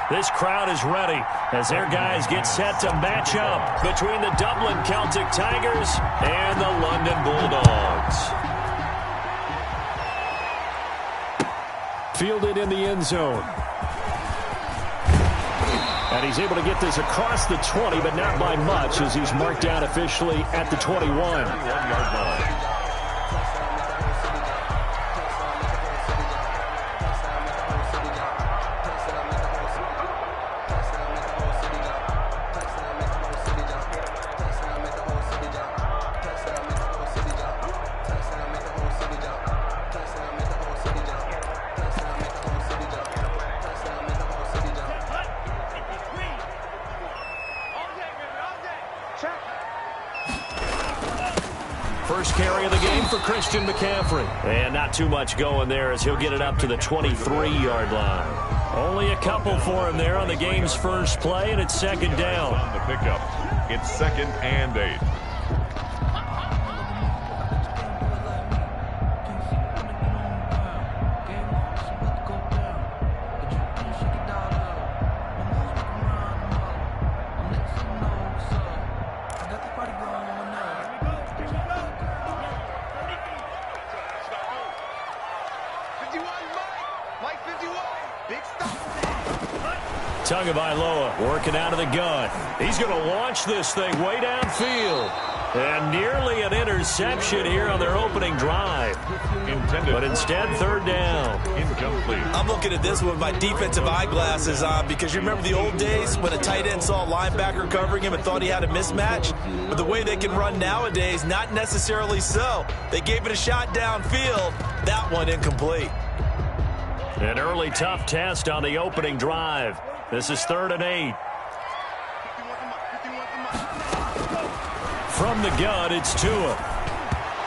This crowd is ready as their guys get set to match up between the Dublin Celtic Tigers and the London Bulldogs. Fielded in the end zone. And he's able to get this across the 20, but not by much, as he's marked down officially at the 21. 1-yard line. First carry of the game for Christian McCaffrey. And not too much going there as he'll get it up to the 23-yard line. Only a couple for him there on the game's first play, and it's second down. On the pickup, it's 2nd and 8. Tagovailoa working out of the gun. He's going to launch this thing way downfield. And nearly an interception here on their opening drive. But instead, third down. Incomplete. I'm looking at this with my defensive eyeglasses on because you remember the old days when a tight end saw a linebacker covering him and thought he had a mismatch? But the way they can run nowadays, not necessarily so. They gave it a shot downfield. That one incomplete. An early tough test on the opening drive. This is 3rd and 8. From the gun, it's Tua.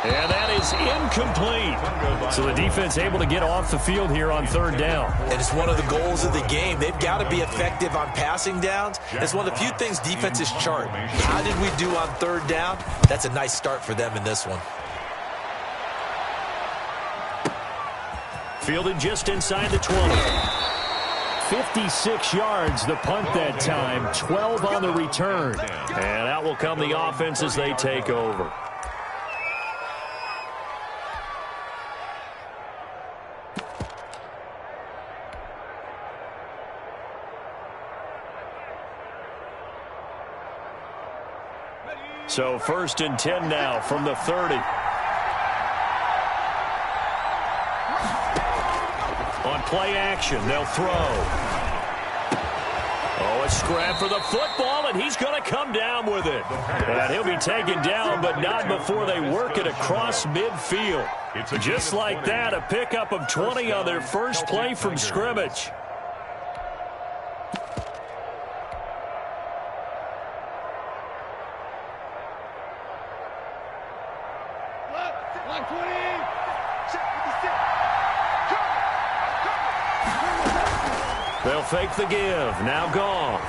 And that is incomplete. So the defense able to get off the field here on 3rd down. And it's one of the goals of the game. They've got to be effective on passing downs. It's one of the few things defenses chart. How did we do on 3rd down? That's a nice start for them in this one. Fielded just inside the 20. 56 yards the punt that time, 12 on the return. And out will come the offense as they take over. So 1st and 10 now from the 30. On play action, they'll throw. Oh, a scrap for the football, and he's going to come down with it. And he'll be taken down, but not before they work it across midfield. Just like that, a pickup of 20 on their first play from scrimmage. They'll fake the give. Now Goff.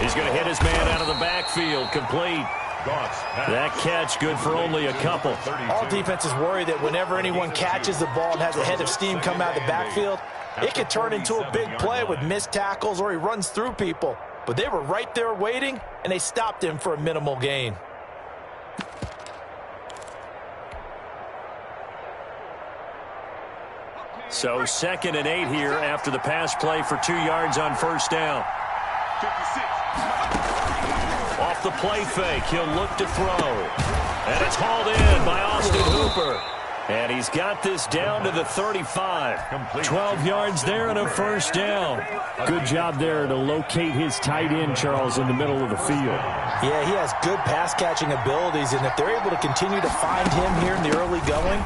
He's going to hit his man out of the backfield. Complete. That catch good for only a couple. All defenses worry that whenever anyone catches the ball and has a head of steam come out of the backfield, it could turn into a big play with missed tackles or he runs through people. But they were right there waiting, and they stopped him for a minimal gain. So 2nd and 8 here after the pass play for 2 yards on 1st down. 56. Off the play fake, he'll look to throw. And it's hauled in by Austin Hooper. And he's got this down to the 35. 12 yards there and a 1st down. Good job there to locate his tight end, Charles, in the middle of the field. Yeah, he has good pass-catching abilities, and if they're able to continue to find him here in the early going,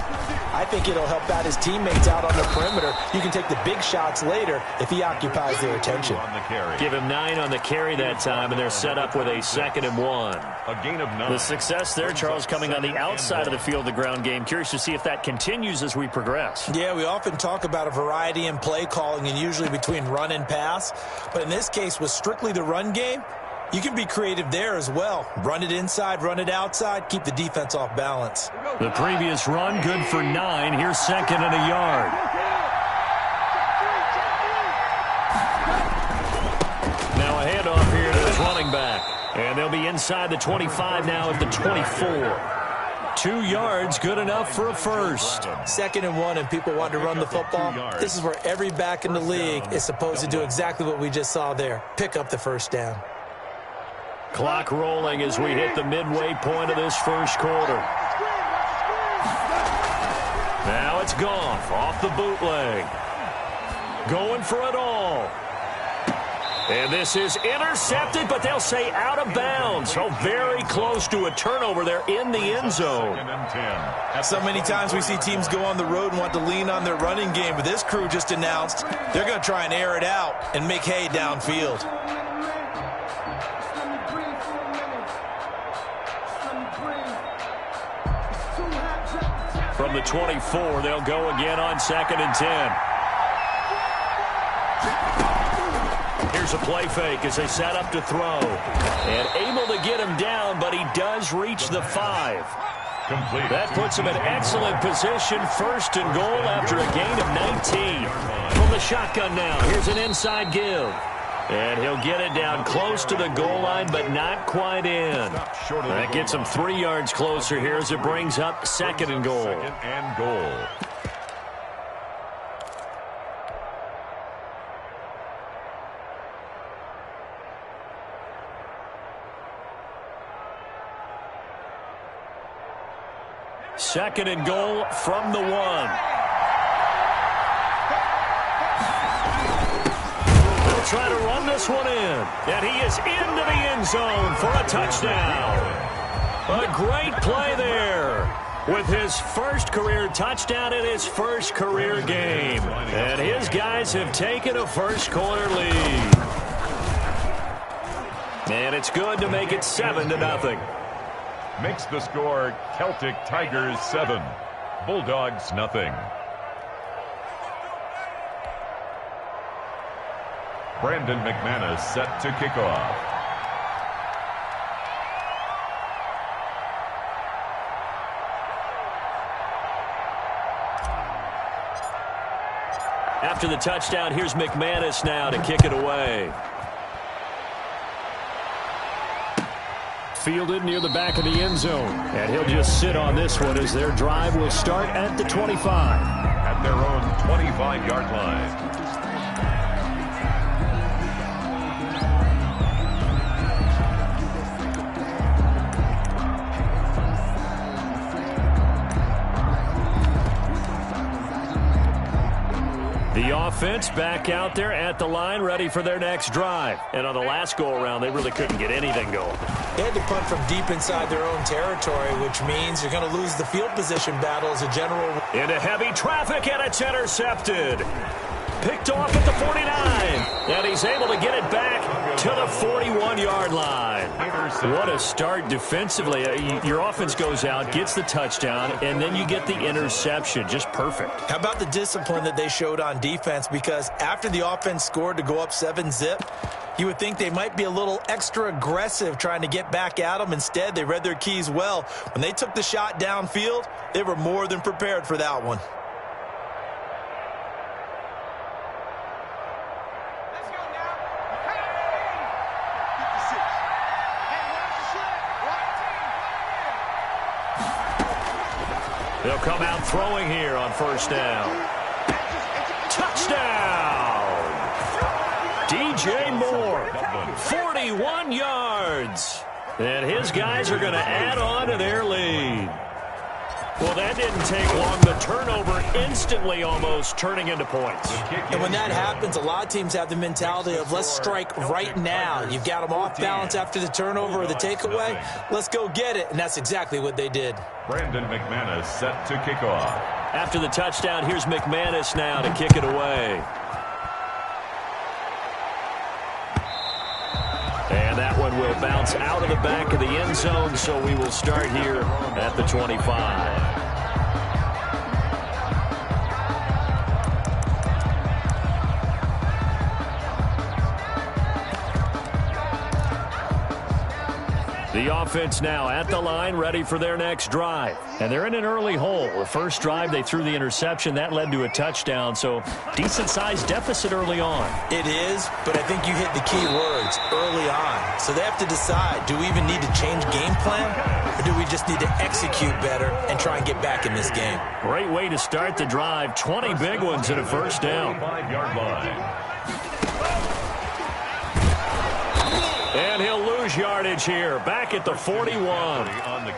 I think it'll help out his teammates out on the perimeter. You can take the big shots later if he occupies their attention. Give him 9 on the carry that time, and they're set up with a 2nd and 1. A gain of 9. The success there, Charles, coming on the outside of the field, the ground game. Curious to see if that continues as we progress. Yeah, we often talk about a variety in play calling and usually between run and pass. But in this case, with strictly the run game, you can be creative there as well. Run it inside, run it outside, keep the defense off balance. The previous run, good for 9. Here's 2nd and a yard. a handoff here to his running back. And they'll be inside the 25 now at the 24. 2 yards, good enough for a first. 2nd and 1, and people want to run the football. This is where every back in the league is supposed to do exactly what we just saw there. Pick up the first down. Clock rolling as we hit the midway point of this first quarter. Now it's Goff off the bootleg. Going for it all. And this is intercepted, but they'll say out of bounds. So very close to a turnover there in the end zone. So many times we see teams go on the road and want to lean on their running game, but this crew just announced they're going to try and air it out and make hay downfield. From the 24, they'll go again on 2nd and 10. Here's a play fake as they set up to throw. And able to get him down, but he does reach the 5. Complete. That puts him in excellent position. 1st and goal after a gain of 19. From the shotgun now, here's an inside give. And he'll get it down close to the goal line, but not quite in. That gets him 3 yards closer here as it brings up 2nd and goal. 2nd and goal. Second and goal from the 1. They'll try to run this one in. And he is into the end zone for a touchdown. A great play there with his first career touchdown in his first career game. And his guys have taken a first quarter lead. And it's good to make it 7-0. Makes the score Celtic Tigers 7, Bulldogs nothing. Brandon McManus set to kick off. After the touchdown, here's McManus now to kick it away. Fielded near the back of the end zone. And he'll just sit on this one as their drive will start at the 25. At their own 25-yard line. The offense back out there at the line, ready for their next drive. And on the last go-around, they really couldn't get anything going. They had to punt from deep inside their own territory, which means you're going to lose the field position battle as a general. Into heavy traffic, and it's intercepted. Picked off at the 49. And he's able to get it back to the 41-yard line. What a start defensively. Your offense goes out, gets the touchdown, and then you get the interception. Just perfect. How about the discipline that they showed on defense? Because after the offense scored to go up 7-zip, you would think they might be a little extra aggressive trying to get back at them. Instead, they read their keys well. When they took the shot downfield, they were more than prepared for that one. They'll come out throwing here on first down. Touchdown! DJ Moore, 41 yards. And his guys are going to add on to their lead. Well, that didn't take long. The turnover instantly almost turning into points. And when that happens, a lot of teams have the mentality of let's strike right now. You've got them off balance after the turnover or the takeaway. Let's go get it. And that's exactly what they did. Brandon McManus set to kick off. After the touchdown, here's McManus now to kick it away. And that one will bounce out of the back of the end zone, so we will start here at the 25. The offense now at the line, ready for their next drive. And they're in an early hole. The first drive, they threw the interception. That led to a touchdown, so decent-sized deficit early on. It is, but I think you hit the key words, early on. So they have to decide, do we even need to change game plan, or do we just need to execute better and try and get back in this game? Great way to start the drive. 20 big ones and a first down. 5-yard line. And he'll lose yardage here. Back at the 41.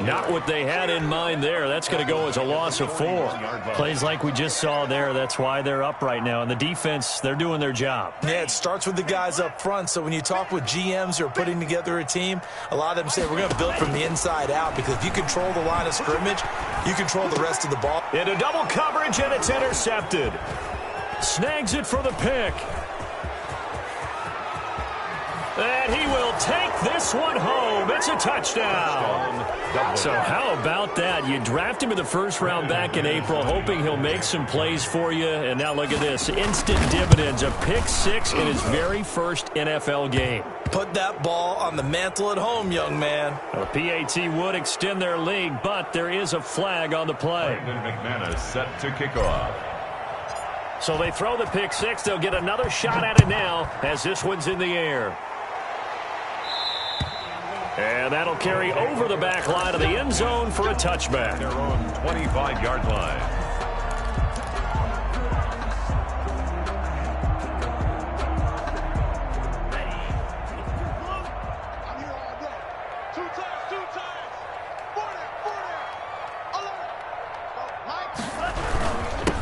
Not what they had in mind there. That's going to go as a loss of 4. Plays like we just saw there. That's why they're up right now. And the defense, they're doing their job. Yeah, it starts with the guys up front. So when you talk with GMs who are putting together a team, a lot of them say we're going to build from the inside out, because if you control the line of scrimmage, you control the rest of the ball. Into double coverage, and it's intercepted. Snags it for the pick. And he will take this one home. It's a touchdown. So how about that? You draft him in the first round back in April, hoping he'll make some plays for you. And now look at this. Instant dividends. A pick 6 in his very first NFL game. Put that ball on the mantle at home, young man. The PAT would extend their lead, but there is a flag on the play. Brandon McManus set to kick off. So they throw the pick 6. They'll get another shot at it now as this one's in the air. And that'll carry over the back line of the end zone for a touchback. Their own 25-yard line.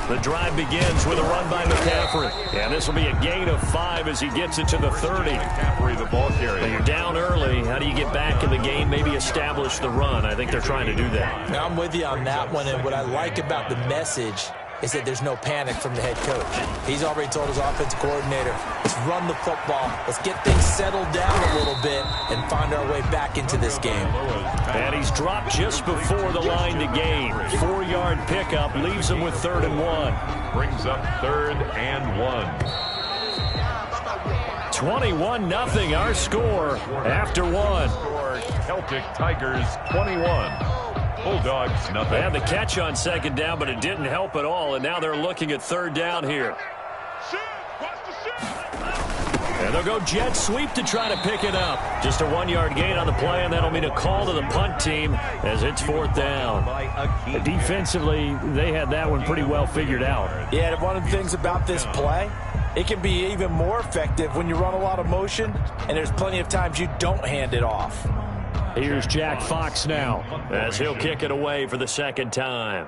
The drive begins with a run by McCaffrey. And this will be a gain of 5 as he gets it to the 30. McCaffrey, the ball carrier. When you're down early, how do you get back in the game, maybe establish the run? I think they're trying to do that. Now, I'm with you on that one, and what I like about the message is that there's no panic from the head coach. He's already told his offensive coordinator, let's run the football, let's get things settled down a little bit and find our way back into this game. And he's dropped just before the line to gain. 4-yard pickup leaves him with 3rd and 1. Brings up 3rd and 1. 21-0 our score after 1. Celtic Tigers 21. Bulldogs nothing. They had the catch on 2nd down, but it didn't help at all, and now they're looking at 3rd down here. And they'll go jet sweep to try to pick it up. Just a 1-yard gain on the play, and that'll mean a call to the punt team as it's 4th down. Defensively, they had that one pretty well figured out. Yeah, one of the things about this play, it can be even more effective when you run a lot of motion, and there's plenty of times you don't hand it off. Here's Jack Fox now as he'll kick it away for the 2nd time.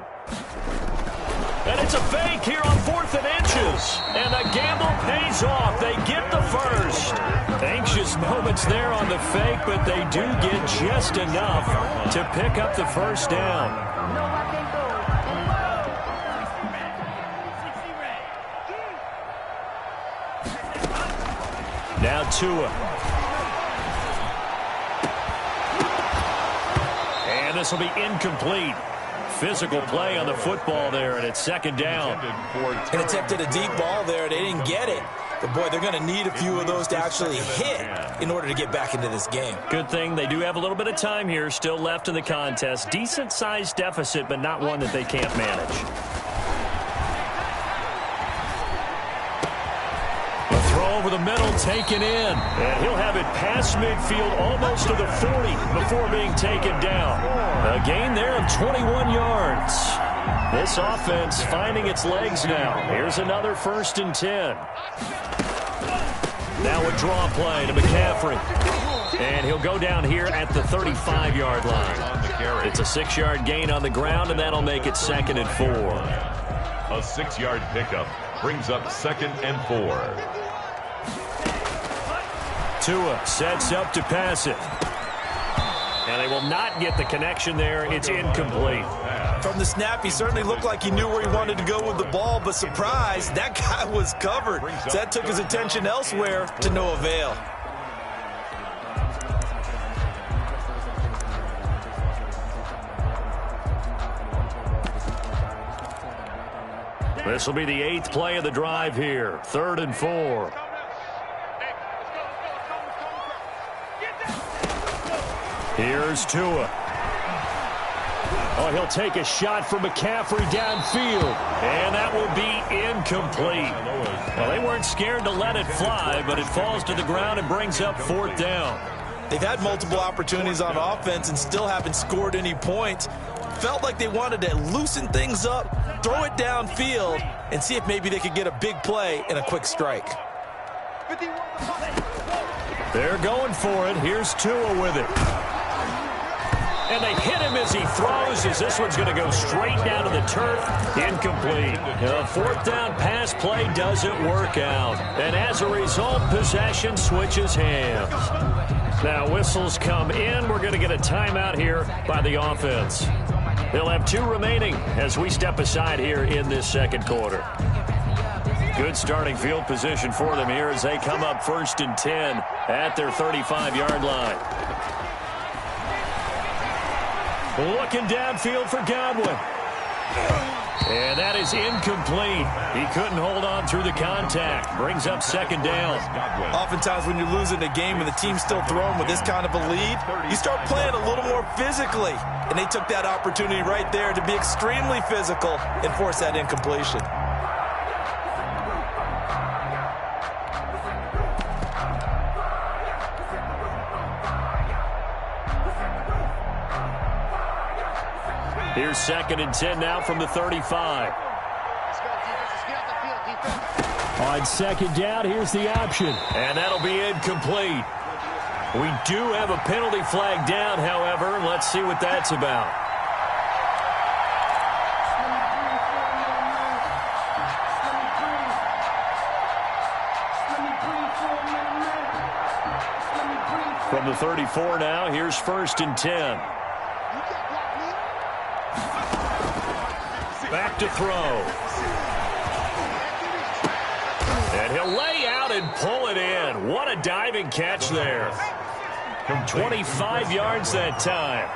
And it's a fake here on 4th and inches. And the gamble pays off. They get the first. Anxious moments there on the fake, but they do get just enough to pick up the first down. Now Tua. And this will be incomplete. Physical play on the football there, and it's 2nd down. And attempted a deep ball there. They didn't get it. But, boy, they're going to need a few of those to actually hit in order to get back into this game. Good thing they do have a little bit of time here still left in the contest. Decent-sized deficit, but not one that they can't manage. Over the middle, taken in. And he'll have it past midfield almost to the 40 before being taken down. A gain there of 21 yards. This offense finding its legs now. Here's another 1st and 10. Now a draw play to McCaffrey. And he'll go down here at the 35-yard line. It's a 6-yard gain on the ground, and that'll make it 2nd and 4. A 6-yard pickup brings up 2nd and 4. Tua sets up to pass it. And they will not get the connection there. It's incomplete. From the snap, he certainly looked like he knew where he wanted to go with the ball, but surprise, that guy was covered. So that took his attention elsewhere to no avail. This will be the 8th play of the drive here. 3rd and 4. Here's Tua. Oh, he'll take a shot from McCaffrey downfield. And that will be incomplete. Well, they weren't scared to let it fly, but it falls to the ground and brings up 4th down. They've had multiple opportunities on offense and still haven't scored any points. Felt like they wanted to loosen things up, throw it downfield, and see if maybe they could get a big play and a quick strike. They're going for it. Here's Tua with it. And they hit him as he throws, as this one's going to go straight down to the turf. Incomplete. A 4th down pass play doesn't work out. And as a result, possession switches hands. Now whistles come in. We're going to get a timeout here by the offense. They'll have 2 remaining as we step aside here in this second quarter. Good starting field position for them here as they come up 1st and 10 at their 35-yard line. Looking downfield for Godwin. And that is incomplete. He couldn't hold on through the contact. Brings up 2nd down. Oftentimes when you're losing a game and the team's still throwing with this kind of a lead, you start playing a little more physically. And they took that opportunity right there to be extremely physical and force that incompletion. Here's 2nd and 10 now from the 35. On 2nd down, here's the option. And that'll be incomplete. We do have a penalty flag down, however. Let's see what that's about. From the 34 now, here's 1st and 10. Back to throw. And he'll lay out and pull it in. What a diving catch there. 25 yards that time.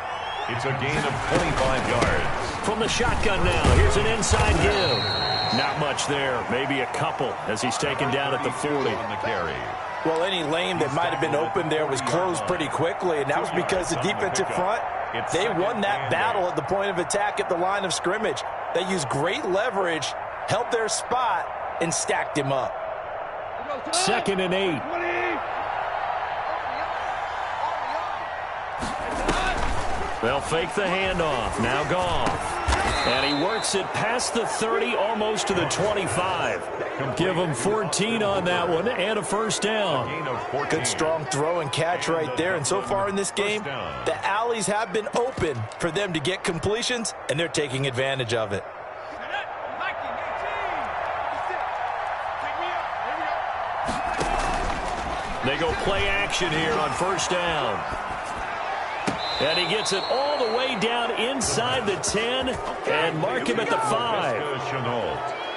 It's a gain of 25 yards. From the shotgun now, here's an inside give. Not much there, maybe a couple as he's taken down at the 40. On the carry. Well, any lane that might have been open there was closed pretty quickly, and that was because the defensive front, they won that battle at the point of attack at the line of scrimmage. They used great leverage, held their spot, and stacked him up. 2nd and 8. They'll fake the handoff. Now Goff. And he works it past the 30, almost to the 25. Give him 14 on that one and a 1st down. Good strong throw and catch right there. And so far in this game, the alleys have been open for them to get completions, and they're taking advantage of it. They go play action here on 1st down. And he gets it all the way down inside the 10 and mark him at the 5.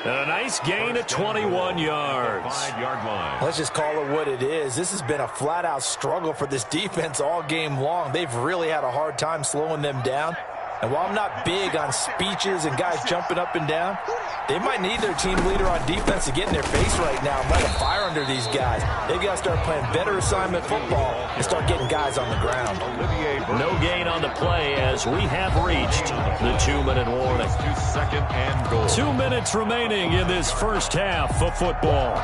And a nice gain of 21 yards. 5-yard line. Let's just call it what it is. This has been a flat-out struggle for this defense all game long. They've really had a hard time slowing them down. And while I'm not big on speeches and guys jumping up and down, they might need their team leader on defense to get in their face right now and light a fire under these guys. They've got to start playing better assignment football and start getting guys on the ground. No gain on the play as we have reached the 2-minute warning. 2nd and goal. 2 minutes remaining in this first half of football.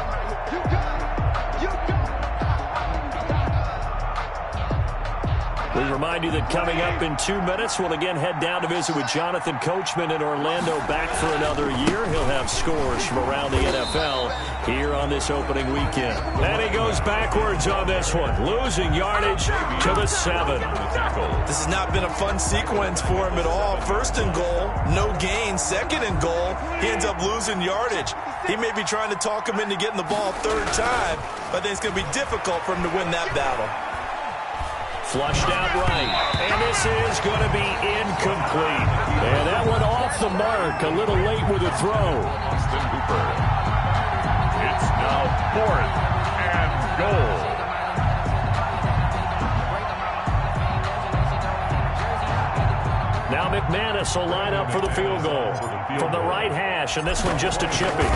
We remind you that coming up in 2 minutes, we'll again head down to visit with Jonathan Coachman in Orlando, back for another year. He'll have scores from around the NFL here on this opening weekend. And he goes backwards on this one, losing yardage to the 7. This has not been a fun sequence for him at all. 1st and goal, no gain. 2nd and goal, he ends up losing yardage. He may be trying to talk him into getting the ball 3rd time, but I think it's going to be difficult for him to win that battle. Flushed out right, and this is going to be incomplete. And that went off the mark, a little late with a throw. Austin Hooper. It's now 4th and goal. Now McManus will line up for the field goal from the right hash, and this one just a chipping.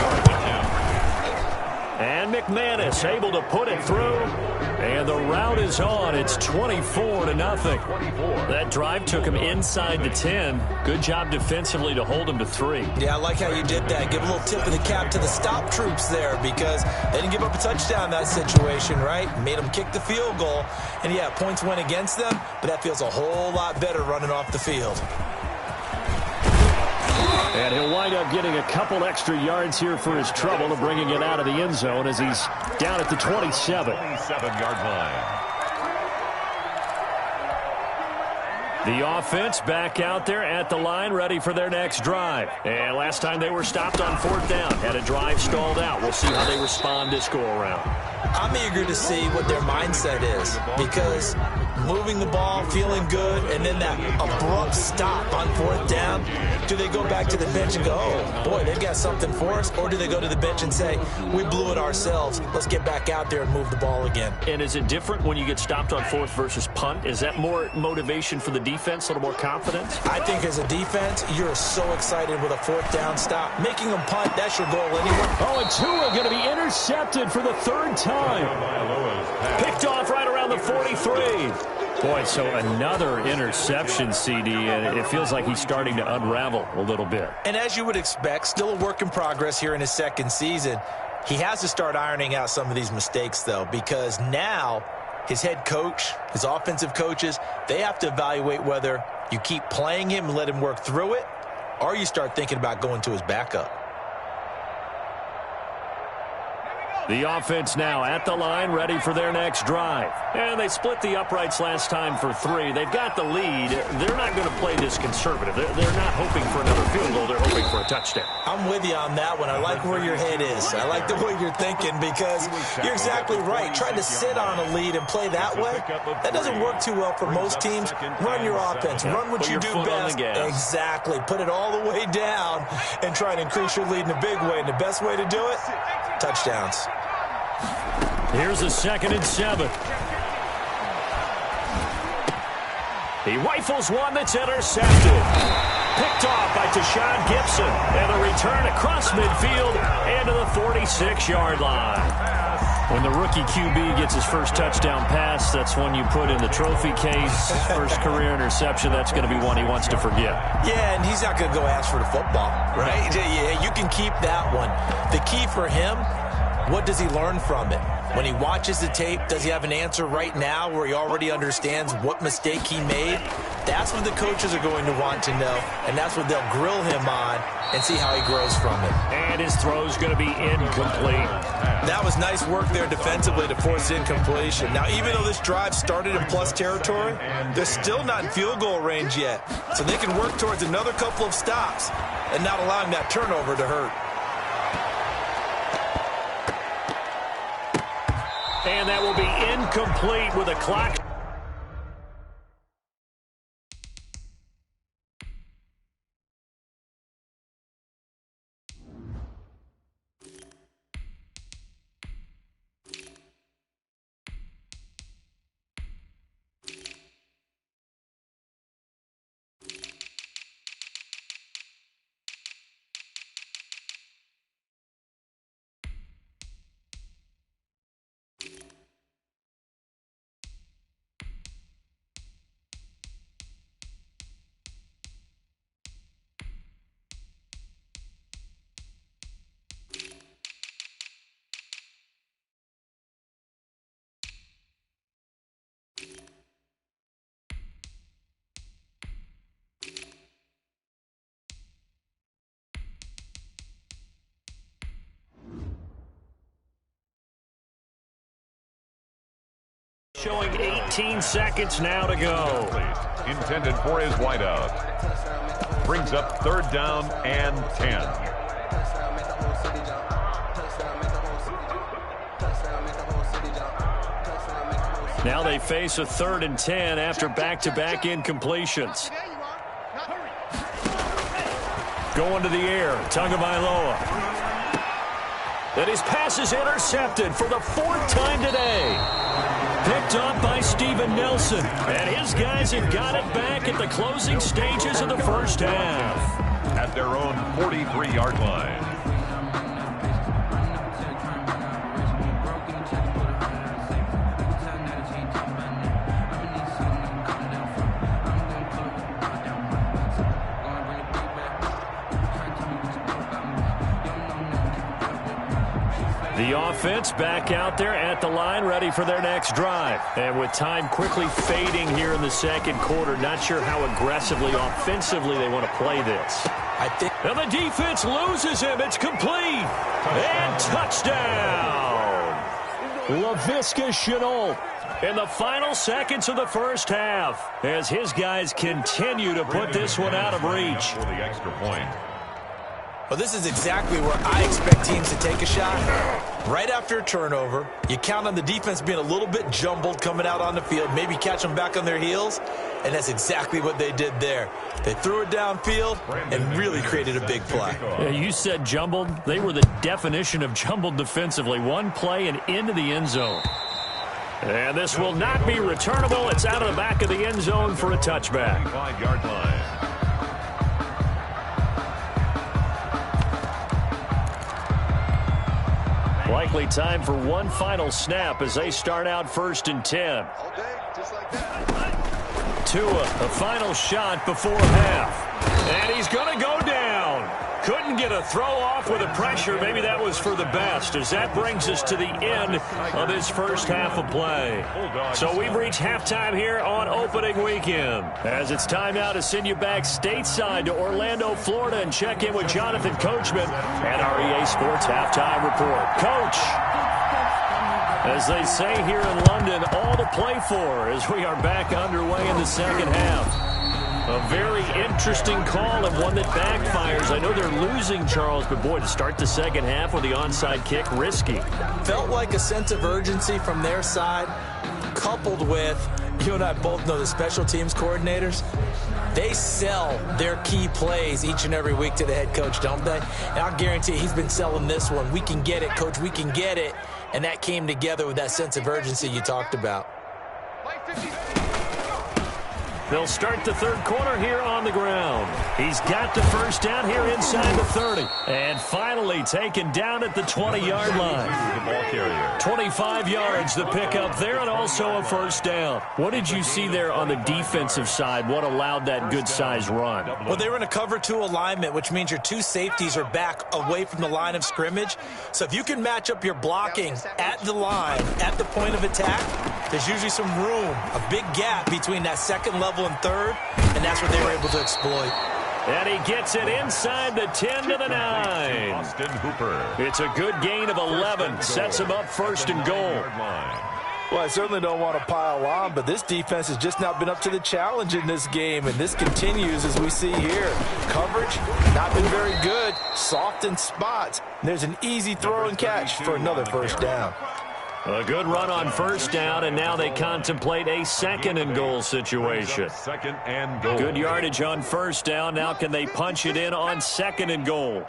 And McManus able to put it through. And the rout is on. It's 24-0. That drive took him inside the 10. Good job defensively to hold him to 3. Yeah, I like how you did that. Give a little tip of the cap to the stop troops there because they didn't give up a touchdown in that situation, right? Made them kick the field goal. And, yeah, points went against them, but that feels a whole lot better running off the field. And he'll wind up getting a couple extra yards here for his trouble of bringing it out of the end zone as he's down at the 27. 27-yard line. The offense back out there at the line, ready for their next drive. And last time they were stopped on 4th down, had a drive stalled out. We'll see how they respond this go-around. I'm eager to see what their mindset is because moving the ball, feeling good, and then that abrupt stop on 4th down, do they go back to the bench and go, oh, boy, they've got something for us? Or do they go to the bench and say, we blew it ourselves, let's get back out there and move the ball again? And is it different when you get stopped on 4th versus punt? Is that more motivation for the defense, a little more confidence? I think as a defense, you're so excited with a 4th down stop. Making them punt, that's your goal anyway. Oh, and Tua going to be intercepted for the 3rd time. Picked off right around the 43. Boy, so another interception, CD, and it feels like he's starting to unravel a little bit. And as you would expect, still a work in progress here in his 2nd season. He has to start ironing out some of these mistakes, though, because now his head coach, his offensive coaches, they have to evaluate whether you keep playing him and let him work through it, or you start thinking about going to his backup. The offense now at the line, ready for their next drive. And they split the uprights last time for 3. They've got the lead. They're not going to play this conservative. They're not hoping for another field goal. They're hoping for a touchdown. I'm with you on that one. I like where your head is. I like the way you're thinking because you're exactly right. Trying to sit on a lead and play that way, that doesn't work too well for most teams. Run your offense. Run what you do best. Exactly. Put it all the way down and try and increase your lead in a big way. And the best way to do it, touchdowns. Here's a 2nd and 7. He rifles one that's intercepted. Picked off by Tashawn Gibson. And a return across midfield and to the 46-yard line. When the rookie QB gets his first touchdown pass, that's one you put in the trophy case. First career interception, that's going to be one he wants to forget. Yeah, and he's not going to go ask for the football, right? Yeah, you can keep that one. The key for him, what does he learn from it? When he watches the tape, does he have an answer right now where he already understands what mistake he made? That's what the coaches are going to want to know, and that's what they'll grill him on and see how he grows from it. And his throw's going to be incomplete. That was nice work there defensively to force incompletion. Now, even though this drive started in plus territory, they're still not in field goal range yet. So they can work towards another couple of stops and not allowing that turnover to hurt. And that will be incomplete with a clock. Showing 18 seconds now to go. Intended for his wideout. Brings up 3rd down and 10. Now they face a 3rd and 10 after back-to-back incompletions. Going to the air, Tagovailoa. And his pass is intercepted for the 4th time today. Picked up by Steven Nelson. And his guys have got it back at the closing stages of the first half. At their own 43-yard line. The offense back out there at the line, ready for their next drive. And with time quickly fading here in the second quarter, not sure how aggressively, offensively they want to play this. And the defense loses him. It's complete. And touchdown. Laviska Shenault in the final seconds of the first half as his guys continue to put this one out of reach. For the extra point. Well, this is exactly where I expect teams to take a shot. Right after a turnover, you count on the defense being a little bit jumbled coming out on the field, maybe catch them back on their heels, and that's exactly what they did there. They threw it downfield and really created a big play. Yeah, you said jumbled. They were the definition of jumbled defensively. One play and into the end zone. And this will not be returnable. It's out of the back of the end zone for a touchback. 5-yard line. Likely time for one final snap as they start out 1st and 10. Tua, a final shot before half. And he's going to go down. Couldn't get a throw off with the pressure. Maybe that was for the best, as that brings us to the end of this first half of play. So we've reached halftime here on opening weekend, as it's time now to send you back stateside to Orlando, Florida, and check in with Jonathan Coachman and our EA Sports Halftime Report. Coach, as they say here in London, all to play for as we are back underway in the second half. A very interesting call and one that backfires. I know they're losing, Charles, but boy, to start the second half with the onside kick, risky. Felt like a sense of urgency from their side, coupled with, you and I both know the special teams coordinators, they sell their key plays each and every week to the head coach, don't they? And I'll guarantee you, he's been selling this one. We can get it, coach, we can get it. And that came together with that sense of urgency you talked about. They'll start the third quarter here on the ground. He's got the first down here inside the 30. And finally taken down at the 20-yard line. 25 yards the pickup there, and also a first down. What did you see there on the defensive side? What allowed that good-sized run? Well, they were in a cover 2 alignment, which means your 2 safeties are back away from the line of scrimmage. So if you can match up your blocking at the line, at the point of attack, there's usually some room, a big gap between that second level and third, and that's what they were able to exploit. And he gets it inside the 10 to the 9. Austin Hooper. It's a good gain of 11. Sets him up 1st and goal. Well, I certainly don't want to pile on, but this defense has just not been up to the challenge in this game, and this continues as we see here. Coverage, not been very good. Soft in spots. And there's an easy throw and catch for another first down. A good run on first down, and now they contemplate a 2nd and goal situation. 2nd and goal. Good yardage on first down. Now can they punch it in on 2nd and goal?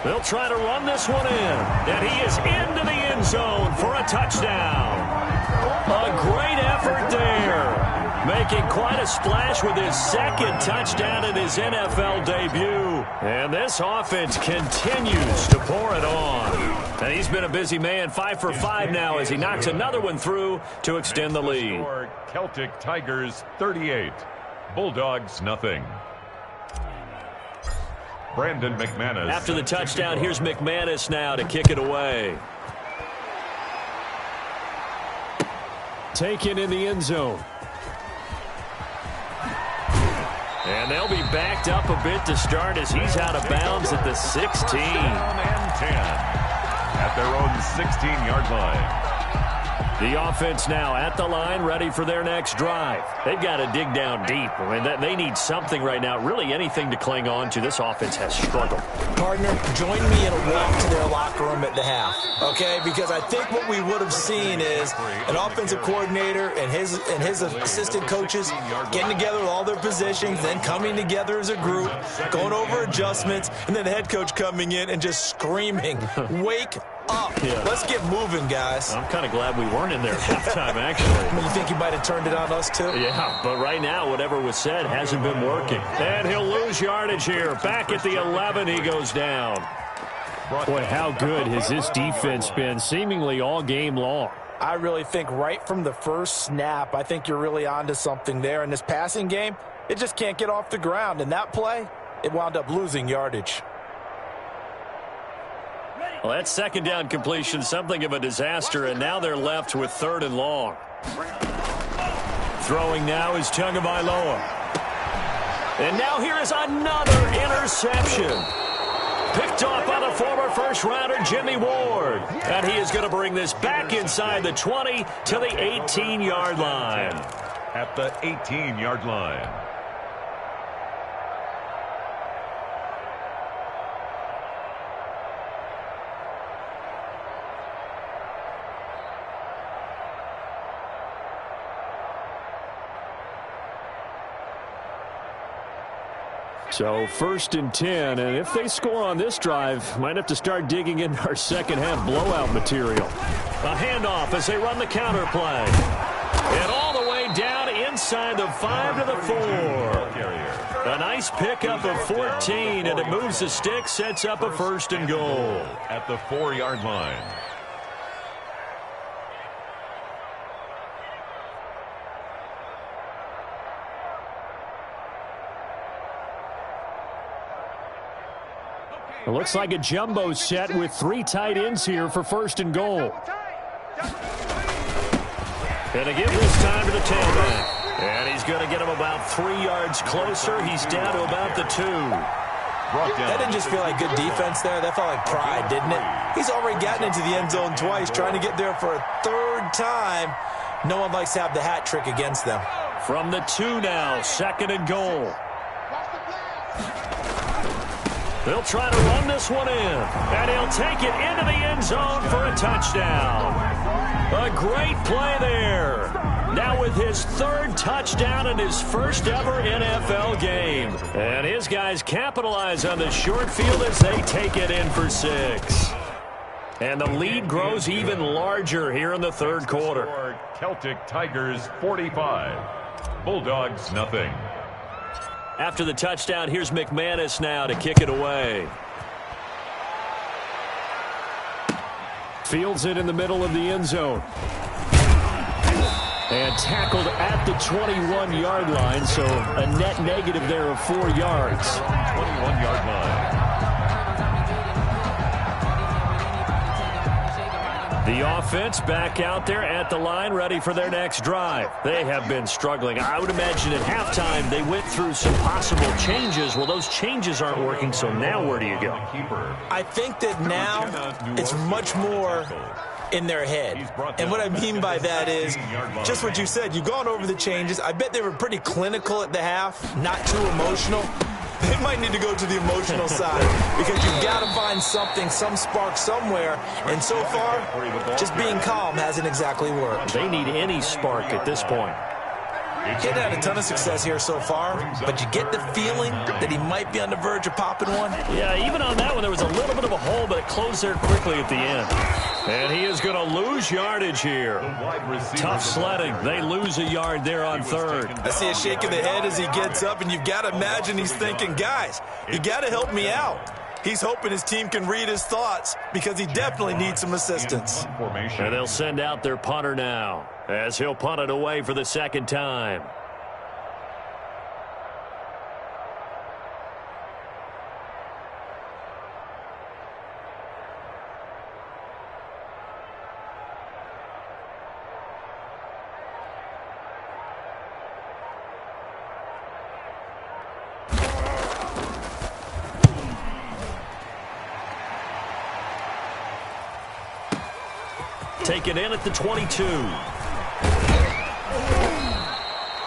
They'll try to run this one in, and he is into the end zone for a touchdown. A great effort there. Making quite a splash with his 2nd touchdown in his NFL debut. And this offense continues to pour it on. And he's been a busy man, 5 for 5 now as he knocks another one through to extend the lead. Celtic Tigers 38, Bulldogs nothing. Brandon McManus. After the touchdown, here's McManus now to kick it away. Taken in the end zone. And they'll be backed up a bit to start as he's out of bounds at the 16. And 10 at their own 16-yard line. The offense now at the line, ready for their next drive. They've got to dig down deep. I mean, they need something right now, really anything to cling on to. This offense has struggled. Partner, join me in a walk to their locker room at the half, okay? Because I think what we would have seen is an offensive coordinator and his assistant coaches getting together with all their positions, then coming together as a group, going over adjustments, and then the head coach coming in and just screaming, wake up. Yeah. Let's get moving, guys. I'm kind of glad we weren't in there at halftime, actually. You think you might have turned it on us, too? Yeah, but right now, whatever was said hasn't been working. And he'll lose yardage here. Back at the 11, he goes down. Boy, how good has this defense been seemingly all game long? I really think right from the first snap, I think you're really onto something there. In this passing game, it just can't get off the ground. And that play, it wound up losing yardage. Well, that second down completion, something of a disaster, and now they're left with 3rd and long. Throwing now is Tagovailoa. And now here is another interception. Picked off by the former first-rounder Jimmy Ward. And he is going to bring this back inside the 20 to the 18-yard line. At the 18-yard line. So 1st and 10, and if they score on this drive, might have to start digging into our second-half blowout material. A handoff as they run the counter play. And all the way down inside the 5 to the 4. A nice pickup of 14, and it moves the stick, sets up a 1st and goal. At the 4-yard line. It looks like a jumbo set with 3 tight ends here for 1st and goal. And to give this time to the tailback. And he's going to get him about 3 yards closer. He's down to about the 2. That didn't just feel like good defense there. That felt like pride, didn't it? He's already gotten into the end zone twice, trying to get there for a 3rd time. No one likes to have the hat trick against them. From the 2 now, 2nd and goal. They'll try to run this one in, and he'll take it into the end zone for a touchdown. A great play there. Now with his 3rd touchdown in his 1st ever NFL game. And his guys capitalize on the short field as they take it in for 6. And the lead grows even larger here in the 3rd quarter. Celtic Tigers 45. Bulldogs nothing. After the touchdown, here's McManus now to kick it away. Fields it in the middle of the end zone. And tackled at the 21-yard line, so a net negative there of 4 yards. 21-yard line. The offense back out there at the line, ready for their next drive. They have been struggling. I would imagine at halftime they went through some possible changes. Well, those changes aren't working, so now where do you go? I think that now it's much more in their head. And what I mean by that is just what you said. You've gone over the changes. I bet they were pretty clinical at the half, not too emotional. They might need to go to the emotional side because you've got to find something, some spark somewhere. And so far, just being calm hasn't exactly worked. They need any spark at this point. He's had a ton of success here so far, but you get the feeling that he might be on the verge of popping one. Yeah, even on that one, there was a little bit of a hole, but it closed there quickly at the end. And he is going to lose yardage here. Tough sledding. They lose a yard there on 3rd. I see a shake of the head as he gets up, and you've got to imagine he's thinking, guys, you got to help me out. He's hoping his team can read his thoughts because he definitely needs some assistance. And they'll send out their punter now as he'll punt it away for the 2nd time. Taken in at the 22.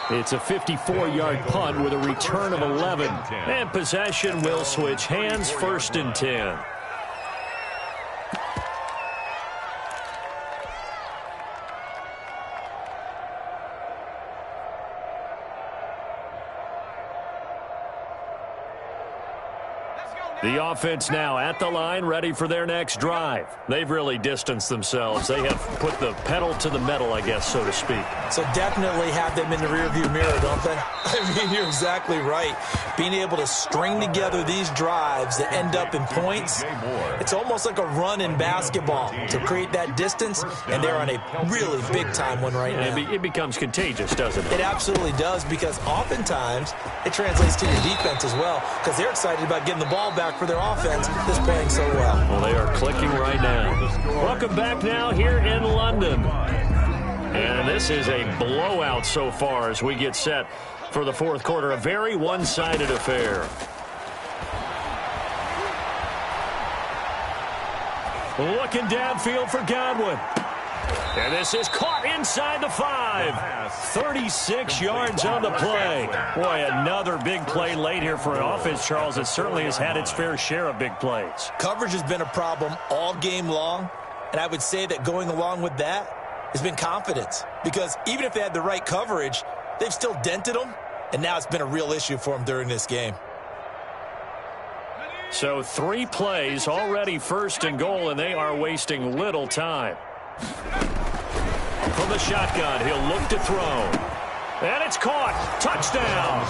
It's a 54-yard punt with a return of 11. And possession will switch hands, 1st and 10. The offense now at the line, ready for their next drive. They've really distanced themselves. They have put the pedal to the metal, I guess, so to speak. So definitely have them in the rearview mirror, don't they? I mean, you're exactly right. Being able to string together these drives that end up in points, it's almost like a run in basketball to create that distance, and they're on a really big-time one right now. It becomes contagious, doesn't it? It absolutely does, because oftentimes it translates to your defense as well, because they're excited about getting the ball back quarterback for their offense that's playing so well. Well, they are clicking right now. Welcome back now here in London. And this is a blowout so far as we get set for the fourth quarter. A very one-sided affair. Looking downfield for Godwin. And this is caught inside the 5. 36 yards on the play. Boy, another big play late here for an offense, Charles. It certainly has had its fair share of big plays. Coverage has been a problem all game long, and I would say that going along with that has been confidence. Because even if they had the right coverage, they've still dented them, and now it's been a real issue for them during this game. So 3 plays, already first and goal, and they are wasting little time. From the shotgun, he'll look to throw. And it's caught. Touchdown.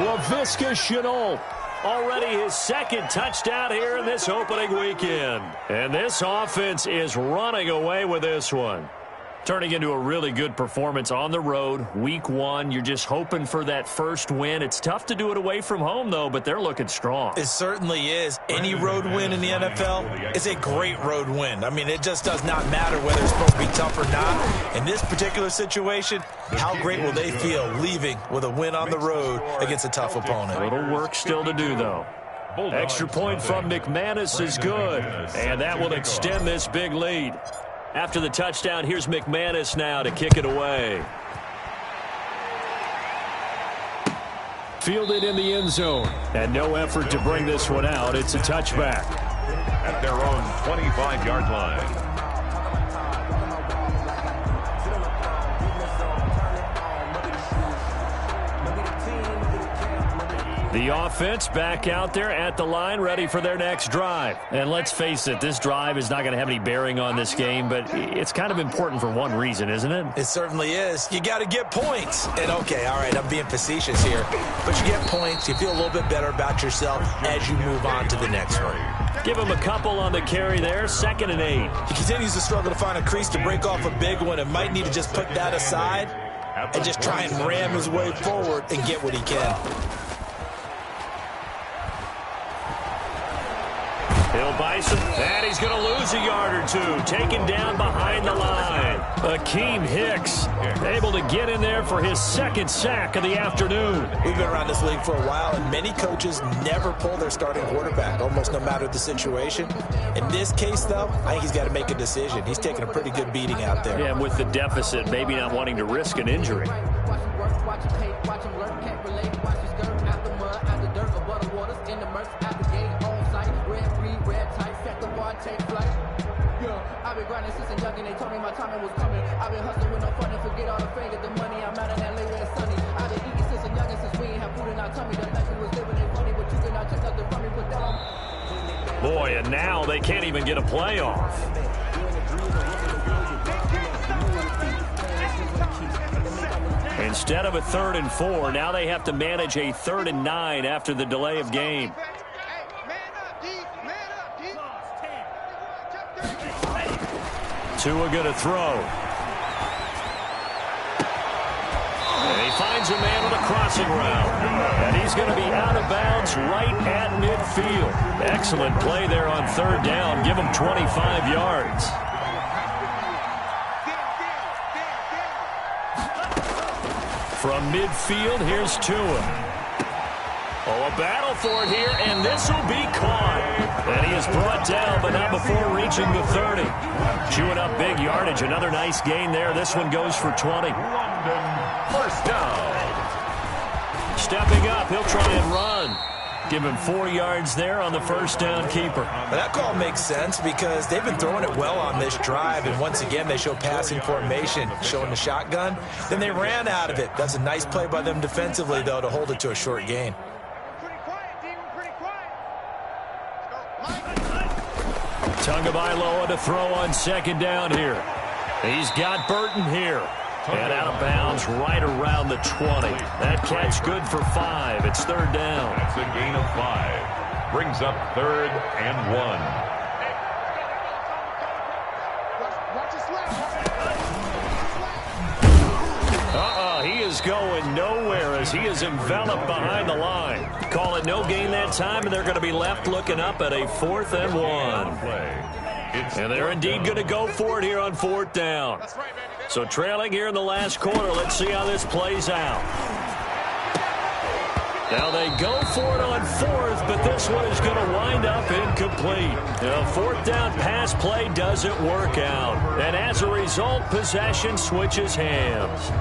Laviska Shenault. Already his second touchdown here in this opening weekend. And this offense is running away with this one. Turning into a really good performance on the road. Week 1, you're just hoping for that first win. It's tough to do it away from home, though, but they're looking strong. It certainly is. Any road win in the NFL is a great road win. I mean, it just does not matter whether it's supposed to be tough or not. In this particular situation, how great will they feel leaving with a win on the road against a tough opponent? A little work still to do, though. Extra point from McManus is good, and that will extend this big lead. After the touchdown, here's McManus now to kick it away. Fielded in the end zone. And no effort to bring this one out. It's a touchback. At their own 25-yard line. The offense back out there at the line, ready for their next drive. And let's face it, this drive is not going to have any bearing on this game, but it's kind of important for one reason, isn't it? It certainly is. You got to get points. And, okay, all right, I'm being facetious here. But you get points, you feel a little bit better about yourself as you move on to the next one. Give him a couple on the carry there, 2nd and 8. He continues to struggle to find a crease to break off a big one and might need to just put that aside and just try and ram his way forward and get what he can. He'll Bison, and he's going to lose a yard or 2. Taken down behind the line. Akeem Hicks able to get in there for his 2nd sack of the afternoon. We've been around this league for a while, and many coaches never pull their starting quarterback, almost no matter the situation. In this case, though, I think he's got to make a decision. He's taking a pretty good beating out there. Yeah, with the deficit, maybe not wanting to risk an injury. I've been grinding since a young and they told me my timing was coming. I've been hustling with no fun and forget all the fame, get the money. I'm out in LA where it's sunny. I've been eating since a young and since we ain't have food in our tummy. The life we was living ain't funny, but you cannot take nothing from me. Put that on. Boy, and now they can't even get a playoff. Instead of a 3rd and 4, now they have to manage a 3rd and 9 after the delay of game. Tua going to throw. And he finds a man on the crossing route. And he's going to be out of bounds right at midfield. Excellent play there on 3rd down. Give him 25 yards. From midfield, here's Tua. Oh, a battle for it here, and this will be caught. And he is brought down, but not before reaching the 30. Chewing up big yardage. Another nice gain there. This one goes for 20. London, first down. Stepping up, he'll try and run. Give him 4 yards there on the first down keeper. Well, that call makes sense because they've been throwing it well on this drive, and once again they show passing formation, showing the shotgun. Then they ran out of it. That's a nice play by them defensively, though, to hold it to a short gain. Tagovailoa to throw on 2nd down here. He's got Burton here. And out of bounds right around the 20. That catch good for 5. It's 3rd down. That's a gain of 5. Brings up 3rd and 1. He is going nowhere as he is enveloped behind the line. Call it no gain that time, and they're going to be left looking up at a 4th and 1. And they're indeed going to go for it here on 4th down. So trailing here in the last quarter. Let's see how this plays out. Now they go for it on 4th, but this one is going to wind up incomplete. The 4th down pass play doesn't work out. And as a result, possession switches hands.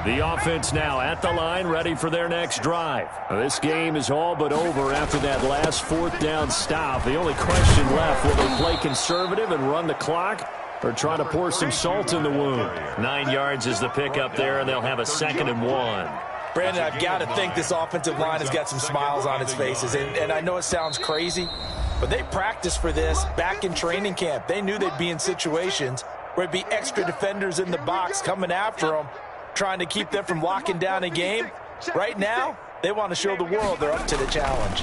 The offense now at the line, ready for their next drive. Now, this game is all but over after that last 4th down stop. The only question left, will they play conservative and run the clock, or try to pour some salt in the wound? 9 yards is the pickup there, and they'll have a 2nd and 1. Brandon, I've got to think this offensive line has got some smiles on its faces. And I know it sounds crazy, but they practiced for this back in training camp. They knew they'd be in situations where it'd be extra defenders in the box coming after them, trying to keep them from locking down a game. Right now, they want to show the world they're up to the challenge.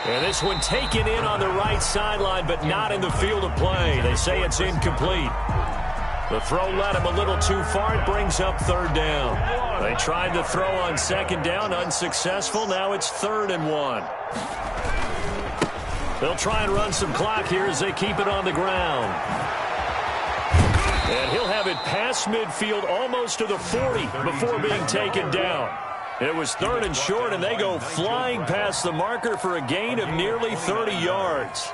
And this one taken in on the right sideline, but not in the field of play. They say it's incomplete. The throw led him a little too far. It brings up 3rd down. They tried to throw on 2nd down, unsuccessful. Now it's 3rd and 1. They'll try and run some clock here as they keep it on the ground. And he'll have it past midfield almost to the 40 before being taken down. It was 3rd and short, and they go flying past the marker for a gain of nearly 30 yards.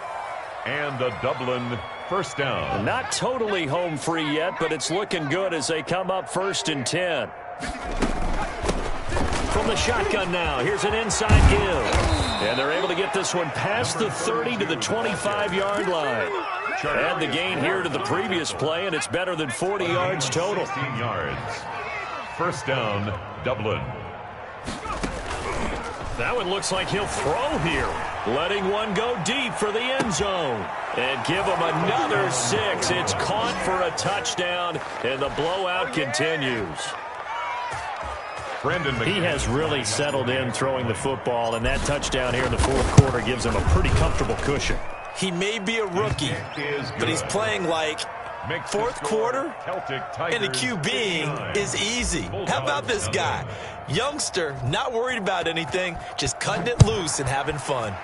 And a Dublin 1st down. Not totally home free yet, but it's looking good as they come up 1st and 10. From the shotgun now, here's an inside give. And they're able to get this one past the 30 to the 25-yard line. Add the gain here to the previous play, and it's better than 40 yards total. 16 yards. 1st down, Dublin. That one looks like he'll throw here. Letting one go deep for the end zone. And give him another 6. It's caught for a touchdown, and the blowout continues. He has really settled in throwing the football, and that touchdown here in the 4th quarter gives him a pretty comfortable cushion. He may be a rookie, but he's playing like 4th quarter, and the QBing is easy. How about this guy? Youngster, not worried about anything, just cutting it loose and having fun.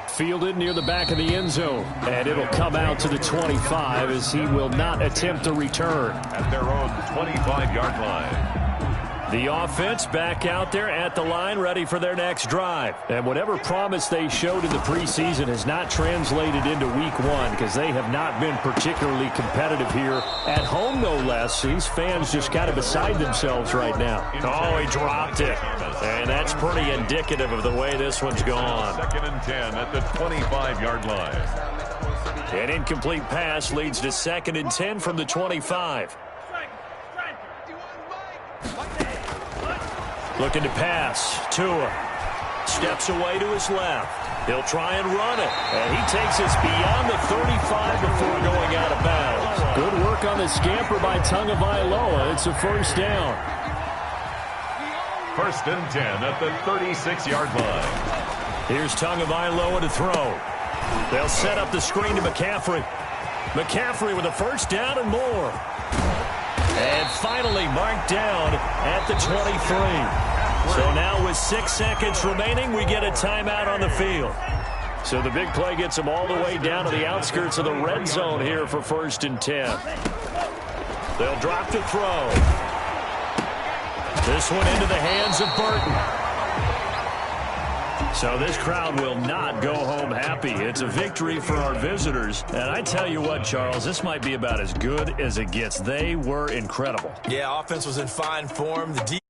Fielded near the back of the end zone, and it'll come out to the 25 as he will not attempt a return. At their own 25-yard line. The offense back out there at the line, ready for their next drive. And whatever promise they showed in the preseason has not translated into week 1 because they have not been particularly competitive here at home, no less. These fans just kind of beside themselves right now. Oh, he dropped it. And that's pretty indicative of the way this one's gone. 2nd and 10 at the 25-yard line. An incomplete pass leads to 2nd and 10 from the 25. Looking to pass. Tua steps away to his left. He'll try and run it. And he takes us beyond the 35 before going out of bounds. Good work on the scamper by Tagovailoa. It's a 1st down. 1st and 10 at the 36-yard line. Here's Tagovailoa to throw. They'll set up the screen to McCaffrey. McCaffrey with a 1st down and more. And finally marked down at the 23. So now with 6 seconds remaining, we get a timeout on the field. So the big play gets them all the way down to the outskirts of the red zone here for 1st and 10. They'll drop the throw. This one into the hands of Burton. So this crowd will not go home happy. It's a victory for our visitors. And I tell you what, Charles, this might be about as good as it gets. They were incredible. Yeah, offense was in fine form. The